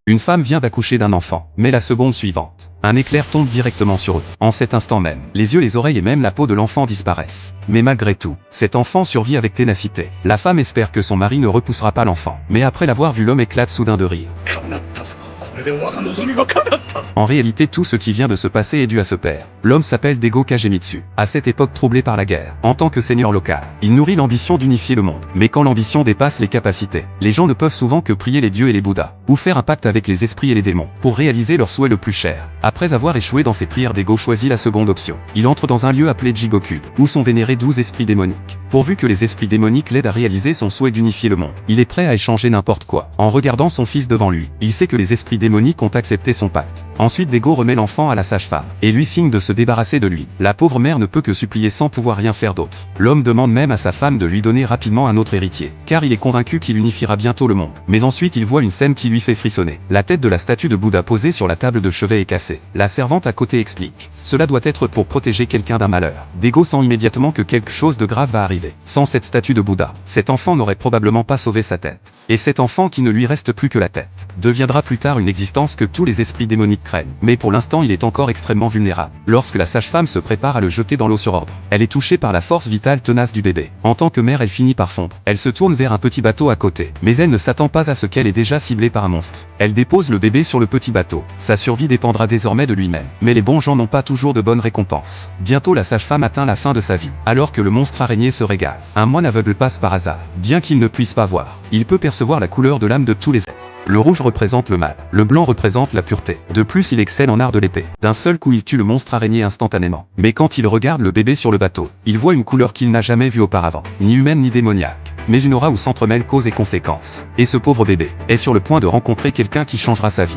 Une femme vient d'accoucher d'un enfant, mais la seconde suivante, un éclair tombe directement sur eux. En cet instant même, les yeux, les oreilles et même la peau de l'enfant disparaissent. Mais malgré tout, cet enfant survit avec ténacité. La femme espère que son mari ne repoussera pas l'enfant. Mais après l'avoir vu, l'homme éclate soudain de rire. En réalité, tout ce qui vient de se passer est dû à ce père. L'homme s'appelle Daigo Kagemitsu. À cette époque troublée par la guerre, en tant que seigneur local, il nourrit l'ambition d'unifier le monde. Mais quand l'ambition dépasse les capacités, les gens ne peuvent souvent que prier les dieux et les bouddhas, ou faire un pacte avec les esprits et les démons, pour réaliser leur souhait le plus cher. Après avoir échoué dans ses prières, Daigo choisit la seconde option. Il entre dans un lieu appelé Jigoku, où sont vénérés 12 esprits démoniques. Pourvu que les esprits démoniques l'aident à réaliser son souhait d'unifier le monde, il est prêt à échanger n'importe quoi. En regardant son fils devant lui, il sait que les esprits démoniques ont accepté son pacte. Ensuite, Daigo remet l'enfant à la sage-femme, et lui signe de se débarrasser de lui. La pauvre mère ne peut que supplier sans pouvoir rien faire d'autre. L'homme demande même à sa femme de lui donner rapidement un autre héritier, car il est convaincu qu'il unifiera bientôt le monde. Mais ensuite il voit une scène qui lui fait frissonner. La tête de la statue de Bouddha posée sur la table de chevet est cassée. La servante à côté explique: cela doit être pour protéger quelqu'un d'un malheur. Daigo sent immédiatement que quelque chose de grave va arriver. Sans cette statue de Bouddha, cet enfant n'aurait probablement pas sauvé sa tête. Et cet enfant qui ne lui reste plus que la tête, deviendra plus tard une existence que tous les esprits démoniques craignent. Mais pour l'instant il est encore extrêmement vulnérable. Lorsque la sage-femme se prépare à le jeter dans l'eau sur ordre, elle est touchée par la force vitale tenace du bébé. En tant que mère, elle finit par fondre. Elle se tourne vers un petit bateau à côté, mais elle ne s'attend pas à ce qu'elle est déjà ciblée par un monstre. Elle dépose le bébé sur le petit bateau. Sa survie dépendra désormais de lui-même. Mais les bons gens n'ont pas toujours de bonnes récompenses. Bientôt la sage-femme atteint la fin de sa vie, alors que le monstre araignée se régale. Un moine aveugle passe par hasard. Bien qu'il ne puisse pas voir, il peut percevoir la couleur de l'âme de tous les êtres. Le rouge représente le mal, le blanc représente la pureté. De plus, il excelle en art de l'épée. D'un seul coup, il tue le monstre araignée instantanément. Mais quand il regarde le bébé sur le bateau, il voit une couleur qu'il n'a jamais vue auparavant, ni humaine ni démoniaque, mais une aura où s'entremêlent cause et conséquences. Et ce pauvre bébé est sur le point de rencontrer quelqu'un qui changera sa vie.